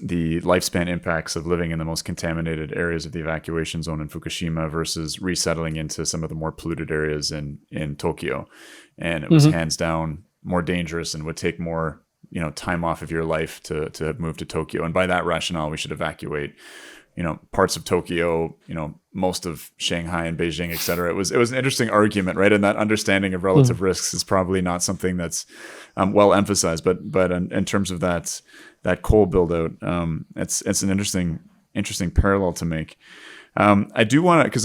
the lifespan impacts of living in the most contaminated areas of the evacuation zone in Fukushima versus resettling into some of the more polluted areas in Tokyo. And it was hands down more dangerous and would take more, time off of your life to move to Tokyo. And by that rationale, we should evacuate, parts of Tokyo, most of Shanghai and Beijing, et cetera. It was an interesting argument, right? And that understanding of relative risks is probably not something that's well emphasized, but in terms of that coal build out, it's an interesting parallel to make. I do want to, because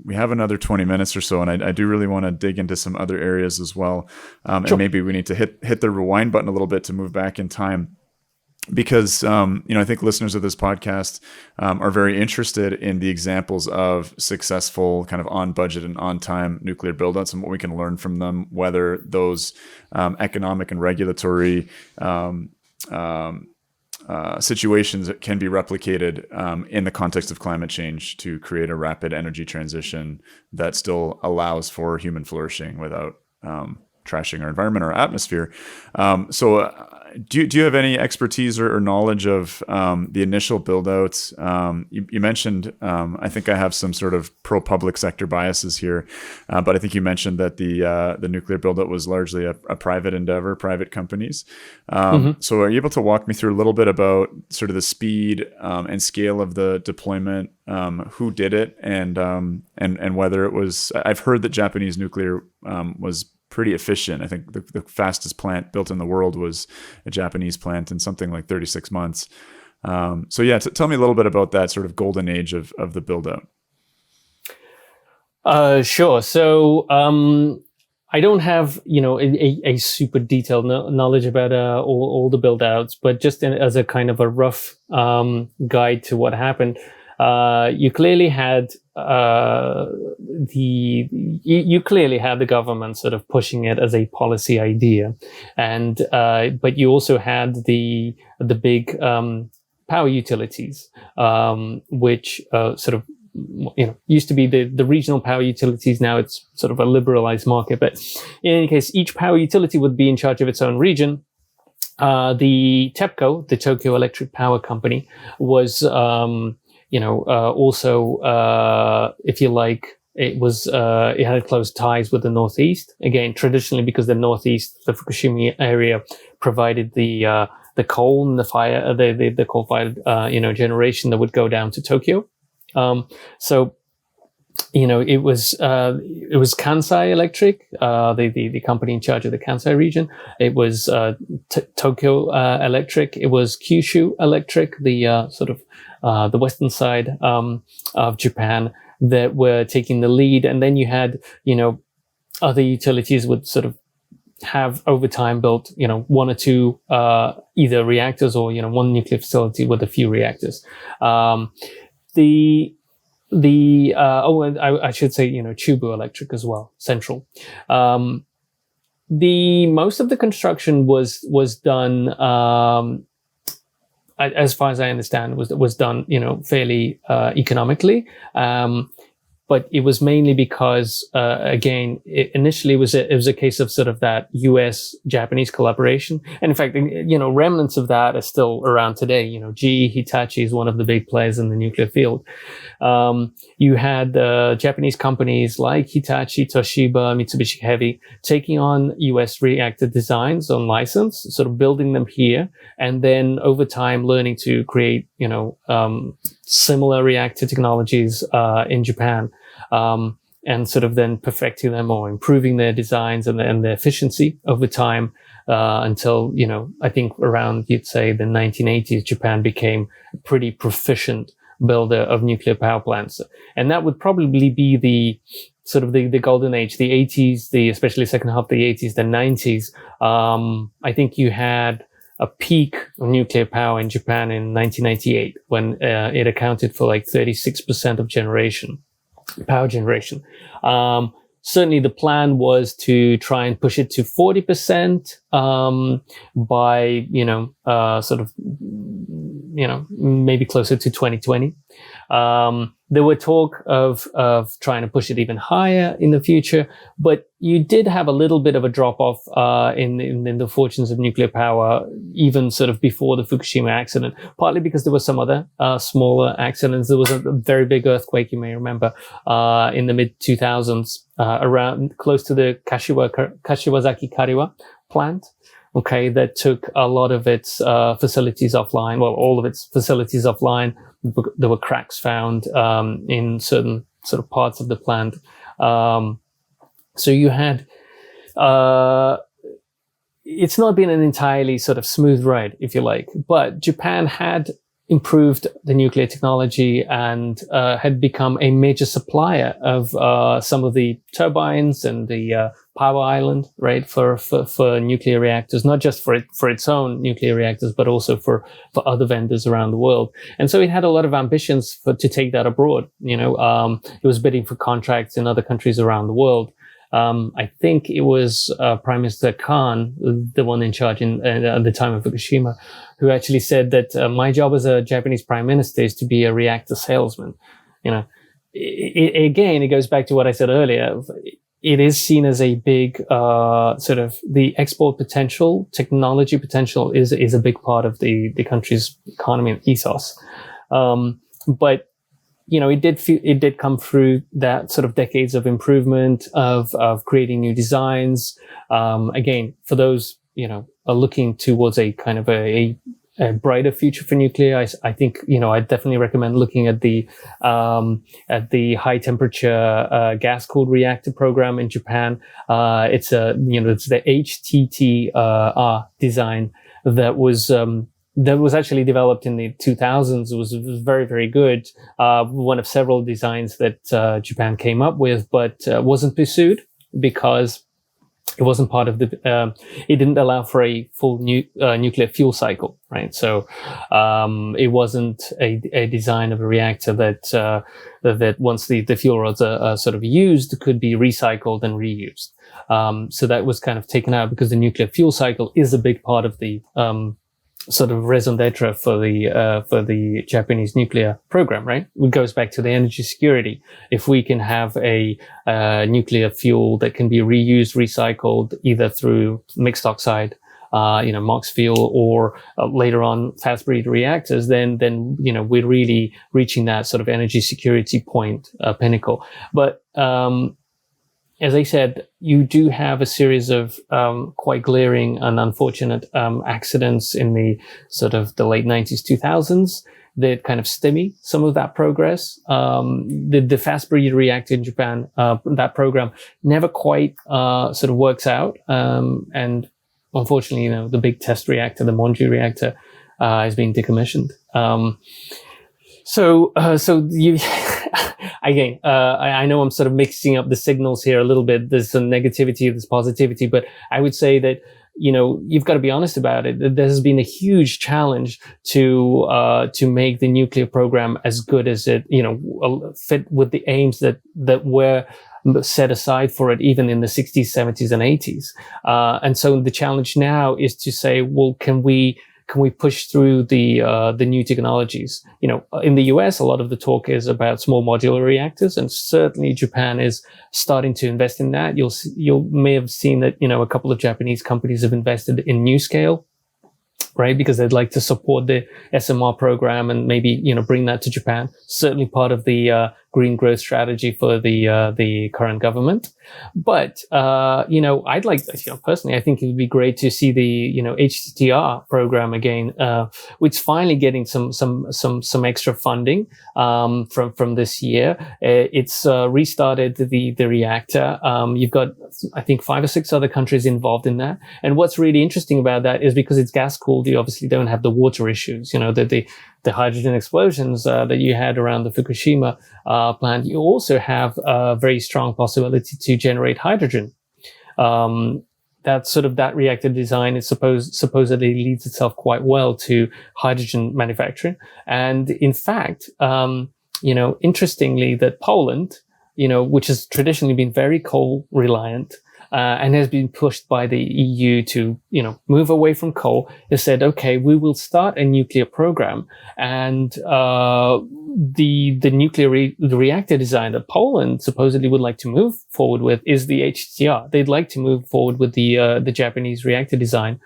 we have another 20 minutes or so, and I do really want to dig into some other areas as well. Sure. And maybe we need to hit the rewind button a little bit to move back in time, because I think listeners of this podcast are very interested in the examples of successful kind of on budget and on time nuclear buildouts and what we can learn from them, whether those economic and regulatory situations that can be replicated in the context of climate change to create a rapid energy transition that still allows for human flourishing without trashing our environment or atmosphere. Do you have any expertise or knowledge of the initial build-outs? You mentioned, I think I have some sort of pro-public sector biases here, but I think you mentioned that the nuclear build-out was largely a private endeavor, private companies. So are you able to walk me through a little bit about sort of the speed and scale of the deployment, who did it, and whether it was? I've heard that Japanese nuclear was pretty efficient. I think the fastest plant built in the world was a Japanese plant in something like 36 months. Tell me a little bit about that sort of golden age of the build out. Sure. So I don't have a super detailed knowledge about all the build outs, but just as a kind of a rough guide to what happened. You clearly had the government sort of pushing it as a policy idea, and but you also had the big power utilities, which sort of used to be the regional power utilities. Now it's sort of a liberalized market, but in any case, each power utility would be in charge of its own region. The TEPCO, the Tokyo Electric Power Company, was also, if you like, it had close ties with the Northeast. Again, traditionally, because the Northeast, the Fukushima area, provided the coal and the coal-fired generation that would go down to Tokyo. It was Kansai Electric, the company in charge of the Kansai region. It was Tokyo Electric. It was Kyushu Electric, the sort of the western side of Japan, that were taking the lead. And then you had other utilities would sort of have over time built one or two either reactors or one nuclear facility with a few reactors. I should say Chubu Electric as well, Central. The most of the construction was done, as far as I understand, was done fairly economically. but it was mainly because, again, initially it was a case of sort of that US-Japanese collaboration. And in fact, remnants of that are still around today. GE Hitachi is one of the big players in the nuclear field. You had Japanese companies like Hitachi, Toshiba, Mitsubishi Heavy taking on US reactor designs on license, sort of building them here, and then over time learning to create, similar reactor technologies in Japan. And sort of then perfecting them or improving their designs and their efficiency over time, until, I think around, you'd say, the 1980s, Japan became a pretty proficient builder of nuclear power plants. And that would probably be the golden age, the 80s, especially second half of the 80s, the 90s. I think you had a peak of nuclear power in Japan in 1998 when it accounted for like 36% of power generation. Certainly the plan was to try and push it to 40% by, maybe closer to 2020. There were talk of trying to push it even higher in the future, but you did have a little bit of a drop off in the fortunes of nuclear power, even sort of before the Fukushima accident, partly because there were some other smaller accidents. There was a very big earthquake, you may remember, in the mid 2000s, around close to the Kashiwazaki Kariwa plant. Okay, that took a lot of its facilities offline. Well, all of its facilities offline. There were cracks found in certain sort of parts of the plant. So you had, it's not been an entirely sort of smooth ride, if you like, but Japan had improved the nuclear technology and had become a major supplier of some of the turbines and the power island, right, for nuclear reactors, not just for its own nuclear reactors, but also for other vendors around the world. And so it had a lot of ambitions to take that abroad. It was bidding for contracts in other countries around the world. I think it was Prime Minister Khan, the one in charge at the time of Fukushima, who actually said that my job as a Japanese prime minister is to be a reactor salesman. Again, it goes back to what I said earlier. It is seen as a big sort of the export potential, technology potential is a big part of the country's economy and ethos. But it did come through that sort of decades of improvement of creating new designs. Again, for those, are looking towards a kind of a brighter future for nuclear, I think, I definitely recommend looking at the high-temperature gas-cooled reactor program in Japan. It's the HTGR design that was actually developed in the 2000s. It was very, very good. One of several designs that Japan came up with, but wasn't pursued because it wasn't part of it didn't allow for a full nuclear fuel cycle, right? So it wasn't a design of a reactor that once the fuel rods are sort of used could be recycled and reused. So that was kind of taken out because the nuclear fuel cycle is a big part of the sort of raison d'etre for the Japanese nuclear program, right? It goes back to the energy security. If we can have a nuclear fuel that can be reused, recycled, either through mixed oxide, MOX fuel, or later on fast breeder reactors, then we're really reaching that sort of energy security point, pinnacle. But as I said, you do have a series of quite glaring and unfortunate accidents in the sort of the late 90s, 2000s that kind of stymie some of that progress. The fast breeder reactor in Japan, that program never quite sort of works out. And unfortunately, the big test reactor, the Monju reactor, is being decommissioned. So you, again, I know I'm sort of mixing up the signals here a little bit. There's some negativity, there's positivity, but I would say that, you've got to be honest about it. There has been a huge challenge to make the nuclear program as good as it, fit with the aims that were set aside for it, even in the 60s, 70s, and 80s. And so the challenge now is to say, well, can we can we push through the new technologies? In the US, a lot of the talk is about small modular reactors, and certainly Japan is starting to invest in that. You may have seen that, a couple of Japanese companies have invested in NuScale, right? Because they'd like to support the SMR program and maybe, bring that to Japan. Certainly part of the green growth strategy for the current government. But, I'd like, personally, I think it would be great to see the, HTGR program again, which finally getting some extra funding, from this year. It's restarted the reactor. You've got, I think, 5 or 6 other countries involved in that. And what's really interesting about that is because it's gas cooled, you obviously don't have the water issues, the hydrogen explosions that you had around the Fukushima plant. You also have a very strong possibility to generate hydrogen. That reactor design is supposedly leads itself quite well to hydrogen manufacturing. And in fact, interestingly, that Poland, which has traditionally been very coal reliant, and has been pushed by the EU to, move away from coal, has said, okay, we will start a nuclear program. And the nuclear reactor design that Poland supposedly would like to move forward with is the HTGR. They'd like to move forward with the Japanese reactor design,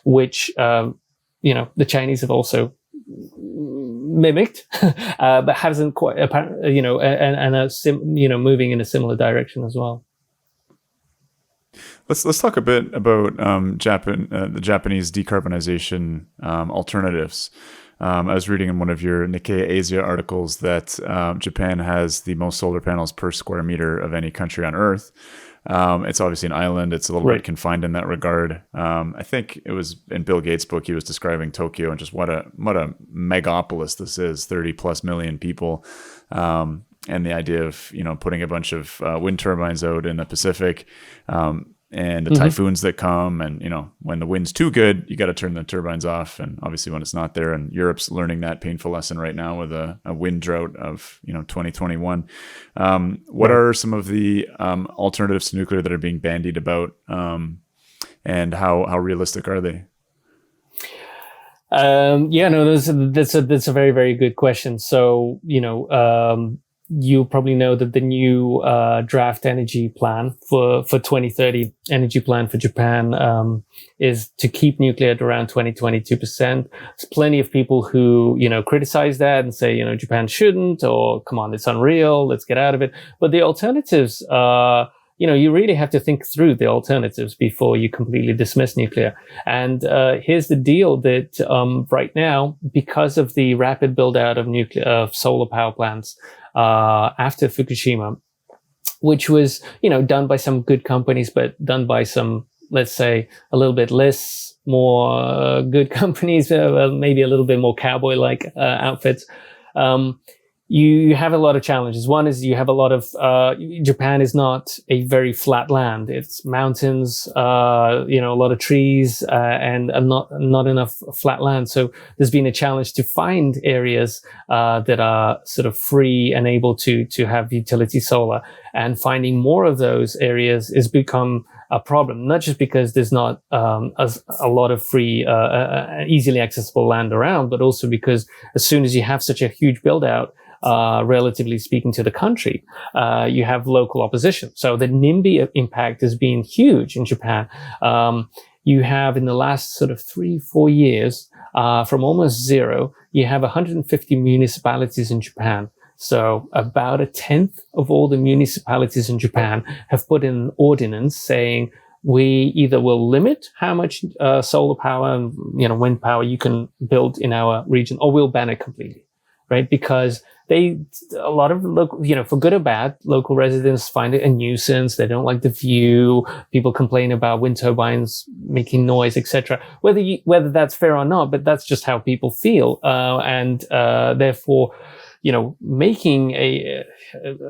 which the Chinese have also mimicked, but hasn't quite, moving in a similar direction as well. Let's talk a bit about the Japanese decarbonization alternatives. I was reading in one of your Nikkei Asia articles that Japan has the most solar panels per square meter of any country on Earth. It's obviously an island. It's a little bit confined in that regard. I think it was in Bill Gates' book, he was describing Tokyo and just what a megapolis this is, 30 plus million people. And the idea of, putting a bunch of wind turbines out in the Pacific, and the typhoons that come, and when the wind's too good, you got to turn the turbines off, and obviously when it's not there, and Europe's learning that painful lesson right now with a wind drought of 2021. What are some of the alternatives to nuclear that are being bandied about, and how realistic are they? That's a very, very good question. So you probably know that the new draft energy plan for 2030 energy plan for Japan is to keep nuclear at around 22%. There's plenty of people who criticize that and say Japan shouldn't, or come on, it's unreal, let's get out of it. But the alternatives you really have to think through the alternatives before you completely dismiss nuclear. And here's the deal that right now, because of the rapid build out of solar power plants after Fukushima, which was done by some good companies, but done by some, let's say, a little bit more good companies, maybe a little bit more cowboy-like outfits. You have a lot of challenges. One is you have a lot of, Japan is not a very flat land. It's mountains, a lot of trees, and not enough flat land. So there's been a challenge to find areas, that are sort of free and able to have utility solar, and finding more of those areas has become a problem, not just because there's not, a lot of free, easily accessible land around, but also because as soon as you have such a huge build out, relatively speaking to the country, you have local opposition. So the NIMBY impact has been huge in Japan. You have in the last sort of 3-4 years, from almost zero, you have 150 municipalities in Japan. So about 1/10 of all the municipalities in Japan have put in an ordinance saying we either will limit how much solar power and wind power you can build in our region, or we'll ban it completely, right? Because a lot of local, for good or bad, local residents find it a nuisance. They don't like the view. People complain about wind turbines making noise, etc. Whether that's fair or not, but that's just how people feel, and therefore,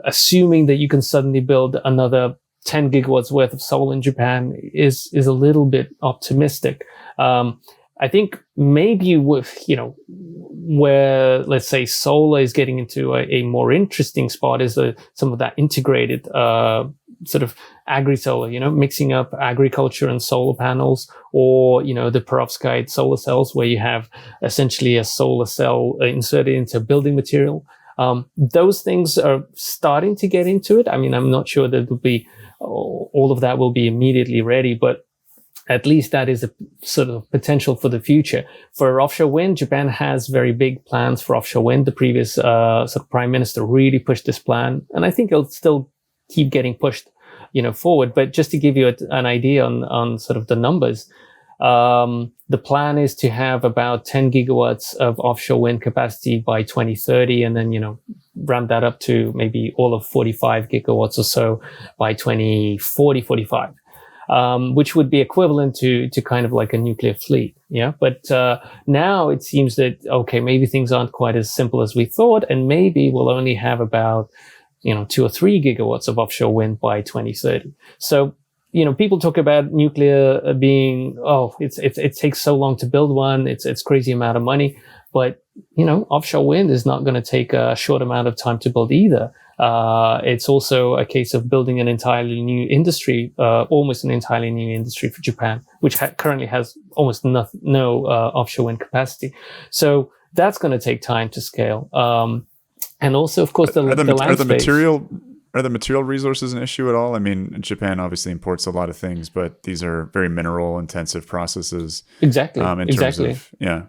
assuming that you can suddenly build another 10 gigawatts worth of solar in Japan is a little bit optimistic. I think maybe with, where, let's say, solar is getting into a more interesting spot is some of that integrated, sort of agri-solar, mixing up agriculture and solar panels, or, the perovskite solar cells, where you have essentially a solar cell inserted into building material. Those things are starting to get into it. I mean, I'm not sure that it'll be all of that will be immediately ready, but at least that is a sort of potential for the future. For offshore wind, Japan has very big plans for offshore wind. The previous sort of prime minister really pushed this plan, and I think it'll still keep getting pushed, forward. But just to give you an idea on sort of the numbers, the plan is to have about 10 gigawatts of offshore wind capacity by 2030, and then, ramp that up to maybe all of 45 gigawatts or so by 2040, 45. Which would be equivalent to kind of like a nuclear fleet. Yeah. But, now it seems that, okay, maybe things aren't quite as simple as we thought. And maybe we'll only have about, 2 or 3 gigawatts of offshore wind by 2030. So, people talk about nuclear being, it takes so long to build one. It's crazy amount of money, but, offshore wind is not going to take a short amount of time to build either. It's also a case of building an entirely new industry, almost an entirely new industry for Japan, which currently has almost no offshore wind capacity. So that's going to take time to scale. And also, of course, the land space. Are the material resources an issue at all? I mean, Japan obviously imports a lot of things, but these are very mineral-intensive processes. Exactly. Terms of, yeah.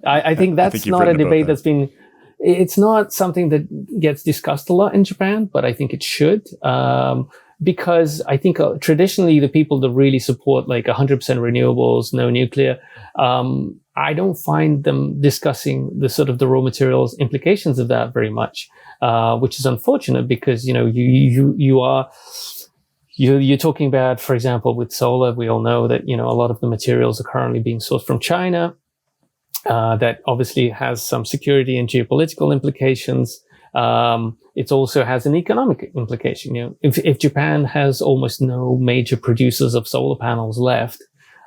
I think that's not a debate that's been. It's not something that gets discussed a lot in Japan, but I think it should, because I think traditionally the people that really support like 100% renewables, no nuclear, I don't find them discussing the sort of the raw materials implications of that very much, which is unfortunate because, you're talking about, for example, with solar, we all know that, a lot of the materials are currently being sourced from China. That obviously has some security and geopolitical implications. It also has an economic implication. If Japan has almost no major producers of solar panels left,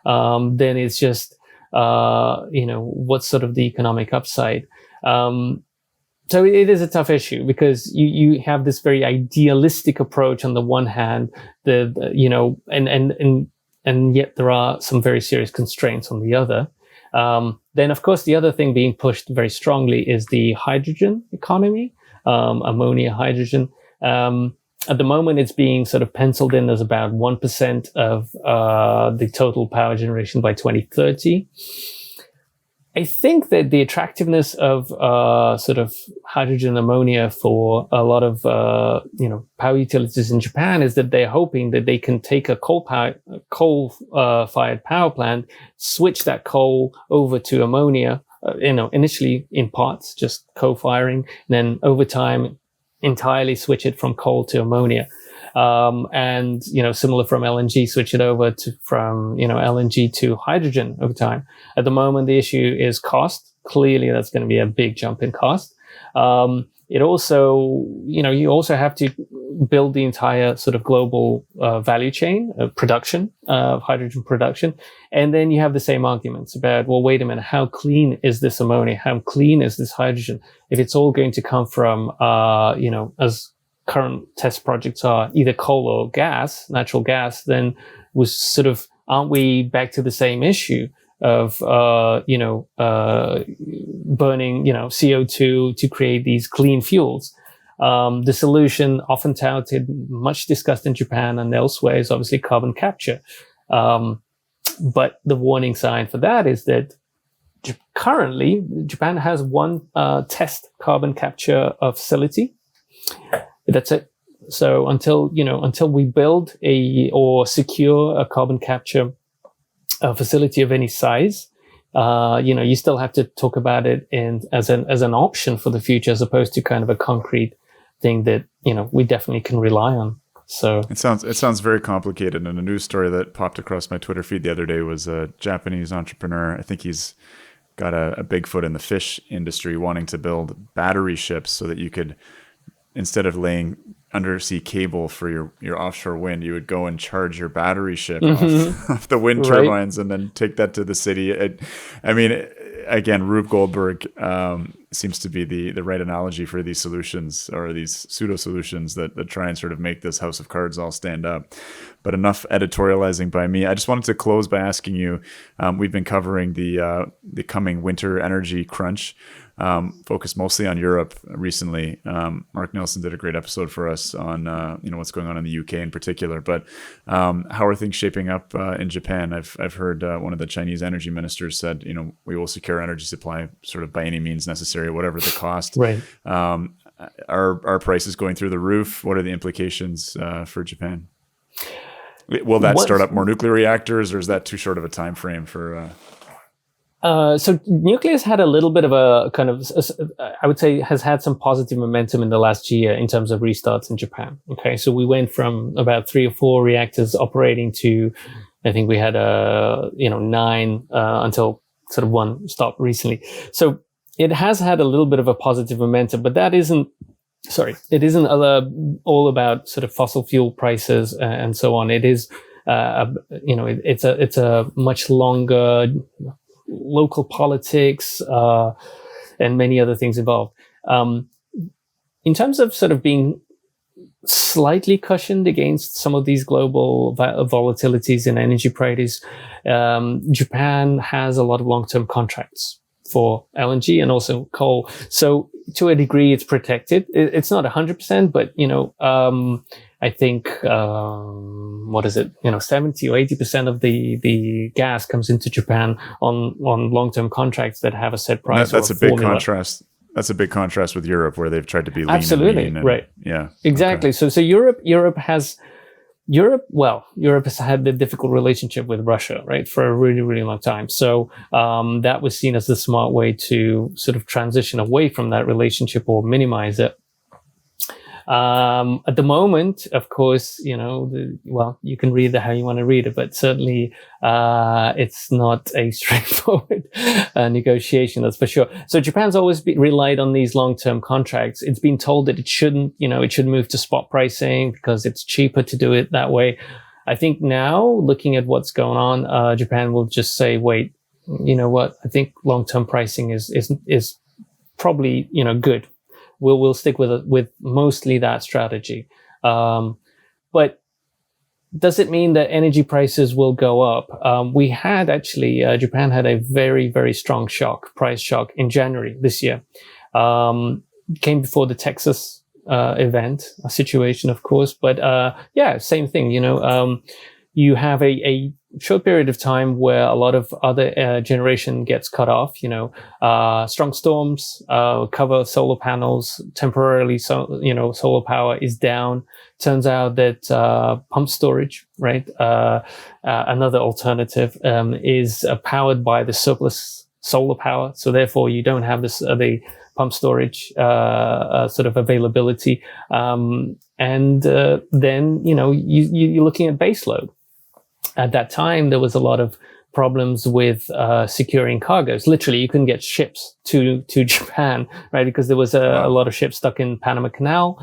then it's just, what's sort of the economic upside? So it is a tough issue because you have this very idealistic approach on the one hand, and yet there are some very serious constraints on the other. Then, of course, the other thing being pushed very strongly is the hydrogen economy, ammonia, hydrogen. At the moment, it's being sort of penciled in as about 1% of the total power generation by 2030. I think that the attractiveness of sort of hydrogen ammonia for a lot of power utilities in Japan is that they're hoping that they can take a coal-fired power plant, switch that coal over to ammonia, initially in parts, just co-firing, and then over time entirely switch it from coal to ammonia. And, similar from LNG, switch it over from LNG to hydrogen over time. At the moment, the issue is cost. Clearly, that's going to be a big jump in cost. It also, you also have to build the entire sort of global value chain of production, of hydrogen production. And then you have the same arguments about, well, wait a minute, how clean is this ammonia? How clean is this hydrogen? If it's all going to come from, as current test projects are either coal or gas, natural gas, then aren't we back to the same issue of, burning, CO2 to create these clean fuels? The solution often touted, much discussed in Japan and elsewhere, is obviously carbon capture. But the warning sign for that is that currently Japan has one test carbon capture facility. That's it. So until we build or secure a carbon capture facility of any size, you still have to talk about it as an option for the future, as opposed to kind of a concrete thing that, we definitely can rely on. So it sounds very complicated. And a news story that popped across my Twitter feed the other day was a Japanese entrepreneur. I think he's got a big foot in the fish industry, wanting to build battery ships so that you could, instead of laying undersea cable for your offshore wind, you would go and charge your battery ship off the wind turbines, right, and then take that to the city. I mean, again, Rube Goldberg, seems to be the right analogy for these solutions, or these pseudo solutions that try and sort of make this house of cards all stand up. But enough editorializing by me. I just wanted to close by asking you, we've been covering the coming winter energy crunch, focused mostly on Europe recently. Mark Nelson did a great episode for us on what's going on in the UK in particular. But how are things shaping up in Japan? I've heard one of the Chinese energy ministers said, we will secure energy supply sort of by any means necessary, whatever the cost. Right. Are prices going through the roof? What are the implications for Japan? Will that start up more nuclear reactors, or is that too short of a time frame for? So nuclear has had a little bit of a kind of, I would say, has had some positive momentum in the last year in terms of restarts in Japan. Okay, so we went from about 3 or 4 reactors operating to, I think we had 9 until sort of 1 stopped recently. So it has had a little bit of a positive momentum, but it isn't all about sort of fossil fuel prices and so on. It is, it's a much longer local politics and many other things involved. In terms of sort of being slightly cushioned against some of these global volatilities in energy prices, Japan has a lot of long-term contracts for LNG and also coal. So to a degree, it's protected. It's not 100%, but, I think, 70 or 80% of the gas comes into Japan on long-term contracts that have a set price. That's a big contrast. That's a big contrast with Europe, where they've tried to be lean. Absolutely, and right. Yeah. Exactly. Okay. So Europe has had the difficult relationship with Russia, right, for a really, really long time. So that was seen as the smart way to sort of transition away from that relationship or minimize it. At the moment, of course, you can read it how you want to read it, but certainly it's not a straightforward negotiation, that's for sure. So Japan's always relied on these long-term contracts. It's been told that it shouldn't, it should move to spot pricing because it's cheaper to do it that way. I think now, looking at what's going on, Japan will just say, wait, you know what? I think long-term pricing is probably, good. We'll stick with mostly that strategy. But does it mean that energy prices will go up? We had actually, Japan had a very, very strong price shock in January this year. Came before the Texas event, a situation, of course. But same thing, you have a short period of time where a lot of other generation gets cut off, strong storms, cover solar panels temporarily. So, solar power is down. Turns out that, pump storage, right? Another alternative, is powered by the surplus solar power. So therefore you don't have the pump storage, sort of availability. Then, you're looking at baseload. At that time, there was a lot of problems with securing cargoes. Literally, you couldn't get ships to Japan, right? Because there was a lot of ships stuck in Panama Canal.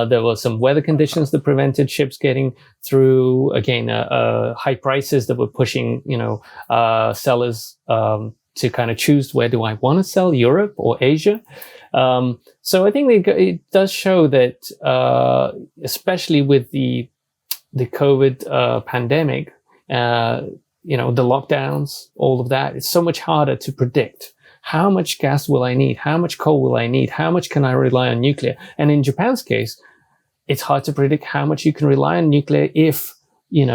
There were some weather conditions that prevented ships getting through. Again, high prices that were pushing, sellers to kind of choose, where do I want to sell, Europe or Asia? So I think it does show that, especially with the COVID pandemic, the lockdowns, all of that, it's so much harder to predict. How much gas will I need? How much coal will I need? How much can I rely on nuclear? And in Japan's case, it's hard to predict how much you can rely on nuclear if, you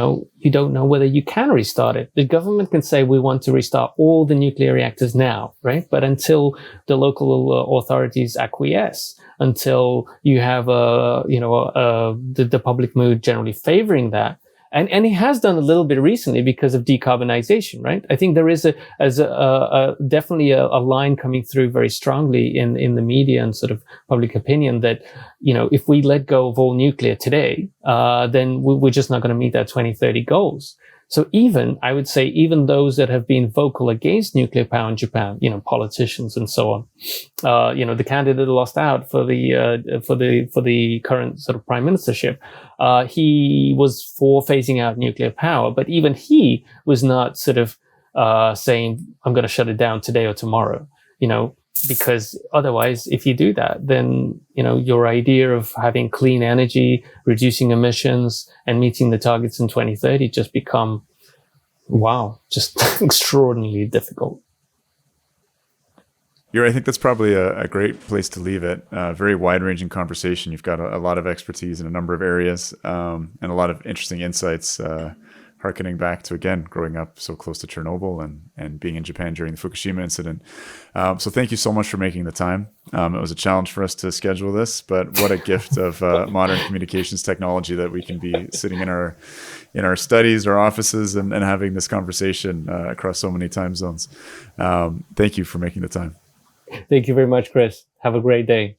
don't know whether you can restart it. The government can say, we want to restart all the nuclear reactors now, right? But until the local authorities acquiesce, until you have the public mood generally favoring that. And it has done a little bit recently because of decarbonization, right? I think there is definitely a line coming through very strongly in the media and sort of public opinion that, if we let go of all nuclear today, then we're just not going to meet our 2030 goals. So I would say even those that have been vocal against nuclear power in Japan, politicians and so on, the candidate lost out for the current sort of prime ministership, he was for phasing out nuclear power, but even he was not sort of saying, I'm going to shut it down today or tomorrow. because otherwise, if you do that, then your idea of having clean energy, reducing emissions, and meeting the targets in 2030 just become, just extraordinarily difficult. Yuriy, I think that's probably a great place to leave it. Very wide-ranging conversation. You've got a lot of expertise in a number of areas, and a lot of interesting insights, harkening back to, again, growing up so close to Chernobyl and being in Japan during the Fukushima incident. So thank you so much for making the time. It was a challenge for us to schedule this, but what a gift of modern communications technology that we can be sitting in our studies, our offices, and having this conversation across so many time zones. Thank you for making the time. Thank you very much, Chris. Have a great day.